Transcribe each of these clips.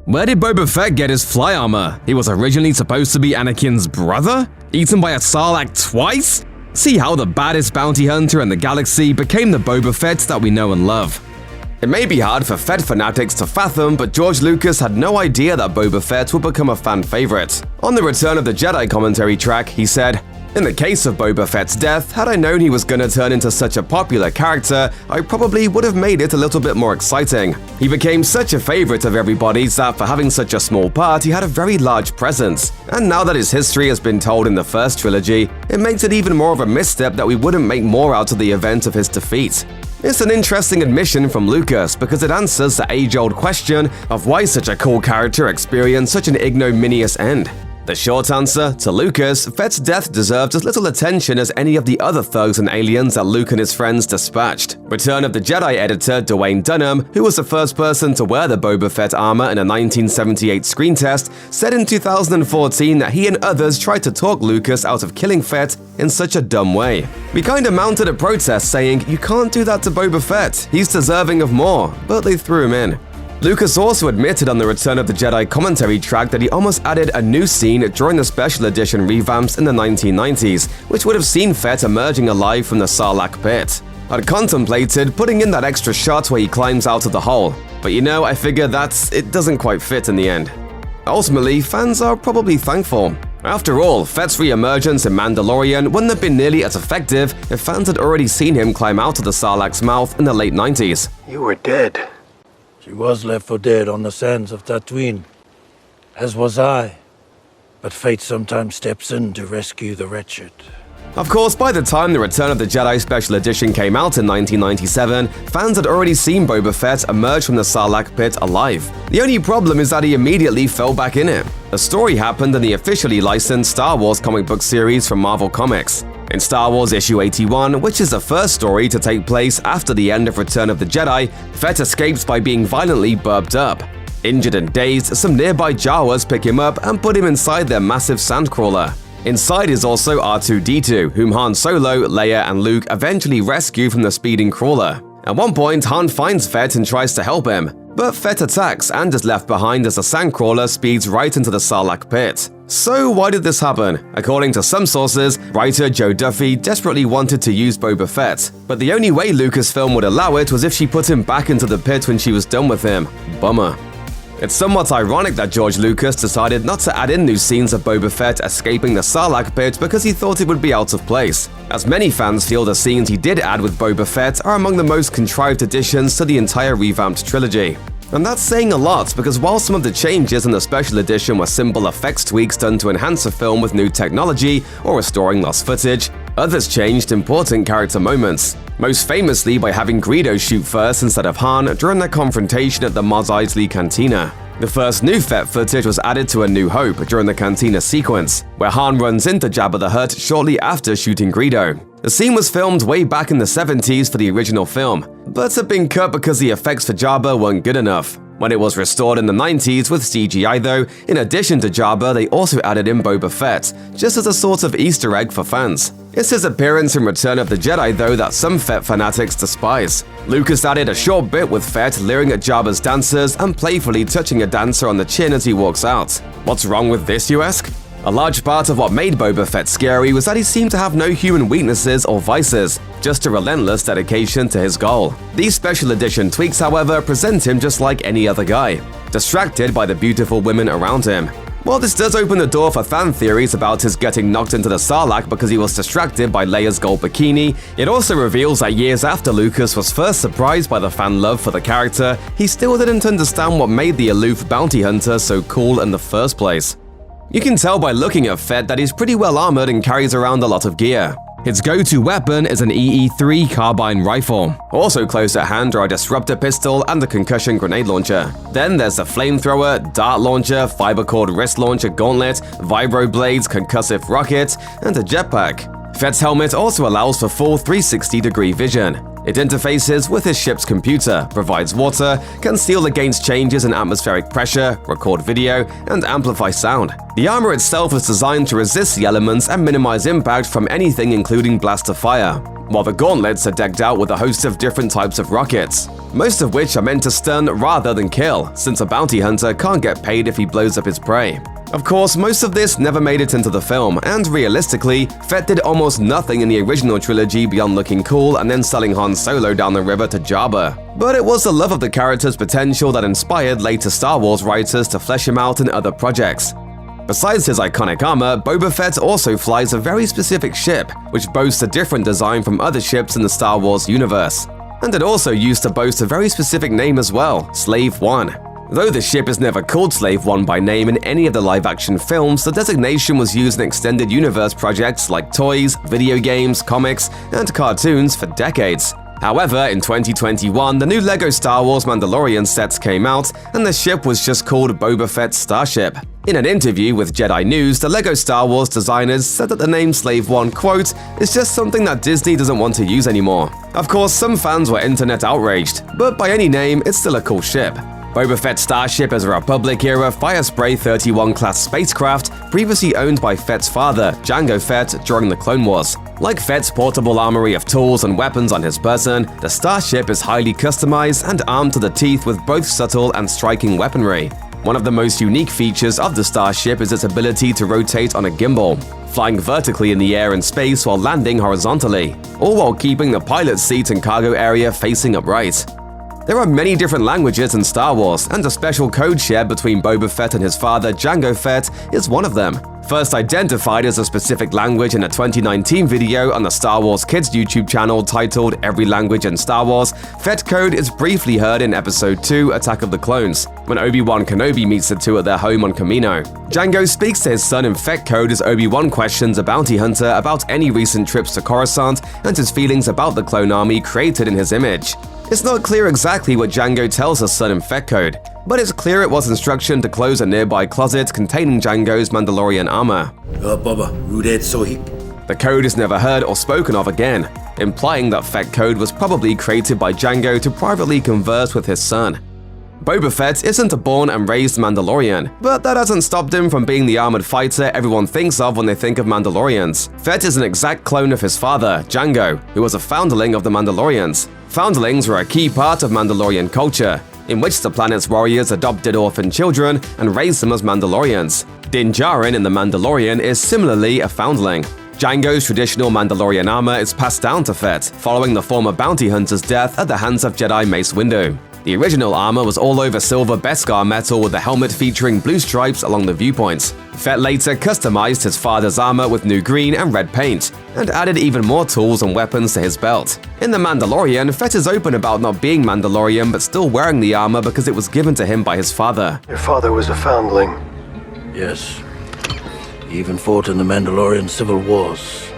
Where did Boba Fett get his fly armor? He was originally supposed to be Anakin's brother? Eaten by a Sarlacc twice? See how the baddest bounty hunter in the galaxy became the Boba Fett that we know and love. It may be hard for Fett fanatics to fathom, but George Lucas had no idea that Boba Fett would become a fan favorite. On the Return of the Jedi commentary track, he said, "In the case of Boba Fett's death, had I known he was gonna turn into such a popular character, I probably would have made it a little bit more exciting. He became such a favorite of everybody's that for having such a small part, he had a very large presence. And now that his history has been told in the first trilogy, it makes it even more of a misstep that we wouldn't make more out of the event of his defeat." It's an interesting admission from Lucas because it answers the age-old question of why such a cool character experienced such an ignominious end. The short answer, to Lucas, Fett's death deserved as little attention as any of the other thugs and aliens that Luke and his friends dispatched. Return of the Jedi editor Dwayne Dunham, who was the first person to wear the Boba Fett armor in a 1978 screen test, said in 2014 that he and others tried to talk Lucas out of killing Fett in such a dumb way. "We kinda mounted a protest saying, 'You can't do that to Boba Fett, he's deserving of more,' but they threw him in." Lucas also admitted on the Return of the Jedi commentary track that he almost added a new scene during the special edition revamps in the 1990s, which would have seen Fett emerging alive from the Sarlacc Pit. I'd contemplated putting in that extra shot where he climbs out of the hole, but I figure it doesn't quite fit in the end. Ultimately, fans are probably thankful. After all, Fett's re-emergence in Mandalorian wouldn't have been nearly as effective if fans had already seen him climb out of the Sarlacc's mouth in the late 90s. "You were dead." She was left for dead on the sands of Tatooine, as was I. But fate sometimes steps in to rescue the wretched. Of course, by the time the Return of the Jedi Special Edition came out in 1997, fans had already seen Boba Fett emerge from the Sarlacc Pit alive. The only problem is that he immediately fell back in it. The story happened in the officially licensed Star Wars comic book series from Marvel Comics. In Star Wars issue 81, which is the first story to take place after the end of Return of the Jedi, Fett escapes by being violently burped up. Injured and dazed, some nearby Jawas pick him up and put him inside their massive sandcrawler. Inside is also R2-D2, whom Han Solo, Leia, and Luke eventually rescue from the speeding crawler. At one point, Han finds Fett and tries to help him, but Fett attacks and is left behind as the sandcrawler speeds right into the Sarlacc Pit. So why did this happen? According to some sources, writer Joe Duffy desperately wanted to use Boba Fett, but the only way Lucasfilm would allow it was if she put him back into the pit when she was done with him. Bummer. It's somewhat ironic that George Lucas decided not to add in new scenes of Boba Fett escaping the Sarlacc Pit because he thought it would be out of place, as many fans feel the scenes he did add with Boba Fett are among the most contrived additions to the entire revamped trilogy. And that's saying a lot, because while some of the changes in the special edition were simple effects tweaks done to enhance a film with new technology or restoring lost footage, others changed important character moments, most famously by having Greedo shoot first instead of Han during their confrontation at the Mos Eisley Cantina. The first new Fett footage was added to A New Hope during the Cantina sequence, where Han runs into Jabba the Hutt shortly after shooting Greedo. The scene was filmed way back in the 70s for the original film, but had been cut because the effects for Jabba weren't good enough. When it was restored in the 90s with CGI though, in addition to Jabba, they also added in Boba Fett, just as a sort of Easter egg for fans. It's his appearance in Return of the Jedi though that some Fett fanatics despise. Lucas added a short bit with Fett leering at Jabba's dancers and playfully touching a dancer on the chin as he walks out. What's wrong with this, you ask? A large part of what made Boba Fett scary was that he seemed to have no human weaknesses or vices, just a relentless dedication to his goal. These special edition tweaks, however, present him just like any other guy, distracted by the beautiful women around him. While this does open the door for fan theories about his getting knocked into the Sarlacc because he was distracted by Leia's gold bikini, it also reveals that years after Lucas was first surprised by the fan love for the character, he still didn't understand what made the aloof bounty hunter so cool in the first place. You can tell by looking at Fett that he's pretty well armored and carries around a lot of gear. His go-to weapon is an EE-3 carbine rifle. Also close at hand are a disruptor pistol and a concussion grenade launcher. Then there's the flamethrower, dart launcher, fiber cord wrist launcher gauntlet, vibro blades, concussive rocket, and a jetpack. Fett's helmet also allows for full 360-degree vision. It interfaces with his ship's computer, provides water, can seal against changes in atmospheric pressure, record video, and amplify sound. The armor itself is designed to resist the elements and minimize impact from anything including blaster fire. while the gauntlets are decked out with a host of different types of rockets, most of which are meant to stun rather than kill, since a bounty hunter can't get paid if he blows up his prey. Of course, most of this never made it into the film, and realistically, Fett did almost nothing in the original trilogy beyond looking cool and then selling Han Solo down the river to Jabba. But it was the love of the character's potential that inspired later Star Wars writers to flesh him out in other projects. Besides his iconic armor, Boba Fett also flies a very specific ship, which boasts a different design from other ships in the Star Wars universe. And it also used to boast a very specific name as well, Slave One. Though the ship is never called Slave One by name in any of the live-action films, the designation was used in extended universe projects like toys, video games, comics, and cartoons for decades. However, in 2021, the new LEGO Star Wars Mandalorian sets came out, and the ship was just called Boba Fett Starship. In an interview with Jedi News, the LEGO Star Wars designers said that the name Slave One, quote, is just something that Disney doesn't want to use anymore. Of course, some fans were internet outraged, but by any name, it's still a cool ship. Boba Fett Starship is a Republic-era Firespray 31-class spacecraft previously owned by Fett's father, Jango Fett, during the Clone Wars. Like Fett's portable armory of tools and weapons on his person, the Starship is highly customized and armed to the teeth with both subtle and striking weaponry. One of the most unique features of the Starship is its ability to rotate on a gimbal, flying vertically in the air and space while landing horizontally, all while keeping the pilot's seat and cargo area facing upright. There are many different languages in Star Wars, and a special code shared between Boba Fett and his father, Jango Fett, is one of them. First identified as a specific language in a 2019 video on the Star Wars Kids YouTube channel titled Every Language in Star Wars, Fett Code is briefly heard in Episode 2, Attack of the Clones, when Obi-Wan Kenobi meets the two at their home on Kamino. Jango speaks to his son in Fett Code as Obi-Wan questions a bounty hunter about any recent trips to Coruscant and his feelings about the clone army created in his image. It's not clear exactly what Jango tells his son in Fett Code, but it's clear it was instruction to close a nearby closet containing Jango's Mandalorian armor. Baba, Rudet Sohik. The code is never heard or spoken of again, implying that Fett Code was probably created by Jango to privately converse with his son. Boba Fett isn't a born and raised Mandalorian, but that hasn't stopped him from being the armored fighter everyone thinks of when they think of Mandalorians. Fett is an exact clone of his father, Jango, who was a foundling of the Mandalorians. Foundlings were a key part of Mandalorian culture, in which the planet's warriors adopted orphan children and raised them as Mandalorians. Din Djarin in The Mandalorian is similarly a foundling. Jango's traditional Mandalorian armor is passed down to Fett, following the former bounty hunter's death at the hands of Jedi Mace Windu. The original armor was all over silver Beskar metal with a helmet featuring blue stripes along the viewpoints. Fett later customized his father's armor with new green and red paint, and added even more tools and weapons to his belt. In The Mandalorian, Fett is open about not being Mandalorian but still wearing the armor because it was given to him by his father. Your father was a foundling. Yes. He even fought in the Mandalorian Civil Wars.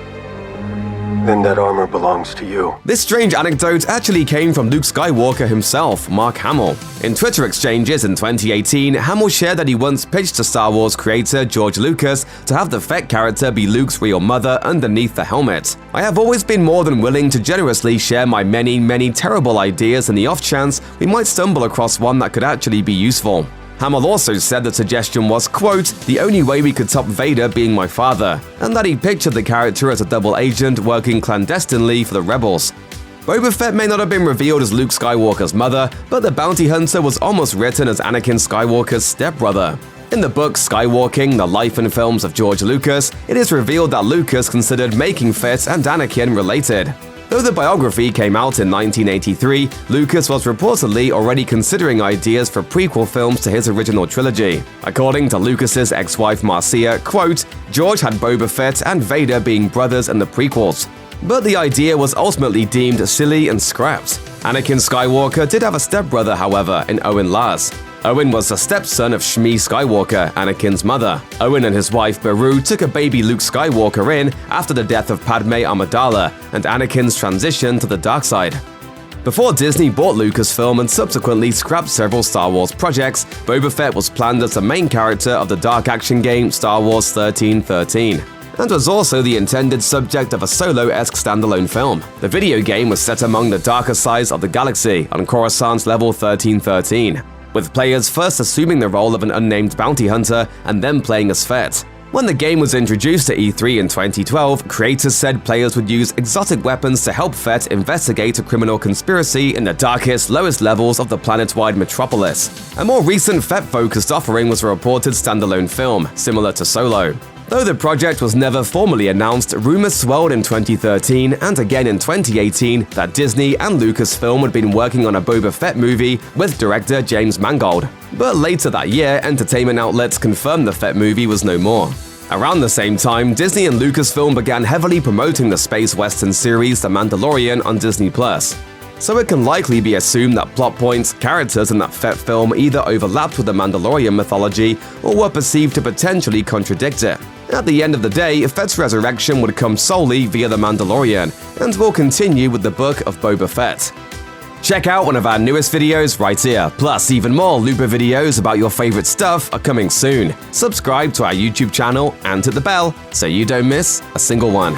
Then that armor belongs to you. This strange anecdote actually came from Luke Skywalker himself, Mark Hamill. In Twitter exchanges in 2018, Hamill shared that he once pitched to Star Wars creator George Lucas to have the Fett character be Luke's real mother underneath the helmet. I have always been more than willing to generously share my many terrible ideas in the off chance we might stumble across one that could actually be useful. Hamill also said the suggestion was, quote, the only way we could top Vader being my father, and that he pictured the character as a double agent working clandestinely for the rebels. Boba Fett may not have been revealed as Luke Skywalker's mother, but the bounty hunter was almost written as Anakin Skywalker's stepbrother. In the book Skywalking, The Life and Films of George Lucas, it is revealed that Lucas considered making Fett and Anakin related. Though the biography came out in 1983, Lucas was reportedly already considering ideas for prequel films to his original trilogy. According to Lucas's ex-wife Marcia, quote, George had Boba Fett and Vader being brothers in the prequels. But the idea was ultimately deemed silly and scrapped. Anakin Skywalker did have a stepbrother, however, in Owen Lars. Owen was the stepson of Shmi Skywalker, Anakin's mother. Owen and his wife Beru took a baby Luke Skywalker in after the death of Padme Amidala and Anakin's transition to the dark side. Before Disney bought Lucasfilm and subsequently scrapped several Star Wars projects, Boba Fett was planned as the main character of the dark action game Star Wars 1313. And was also the intended subject of a Solo-esque standalone film. The video game was set among the darker sides of the galaxy on Coruscant's level 1313, with players first assuming the role of an unnamed bounty hunter and then playing as Fett. When the game was introduced to E3 in 2012, creators said players would use exotic weapons to help Fett investigate a criminal conspiracy in the darkest, lowest levels of the planet-wide metropolis. A more recent Fett-focused offering was a reported standalone film, similar to Solo. Though the project was never formally announced, rumors swirled in 2013 and again in 2018 that Disney and Lucasfilm had been working on a Boba Fett movie with director James Mangold. But later that year, entertainment outlets confirmed the Fett movie was no more. Around the same time, Disney and Lucasfilm began heavily promoting the space western series The Mandalorian on Disney+. So it can likely be assumed that plot points, characters in that Fett film either overlapped with the Mandalorian mythology or were perceived to potentially contradict it. At the end of the day, Fett's resurrection would come solely via The Mandalorian, and will continue with the book of Boba Fett. Check out one of our newest videos right here, plus even more Looper videos about your favorite stuff are coming soon. Subscribe to our YouTube channel and hit the bell so you don't miss a single one.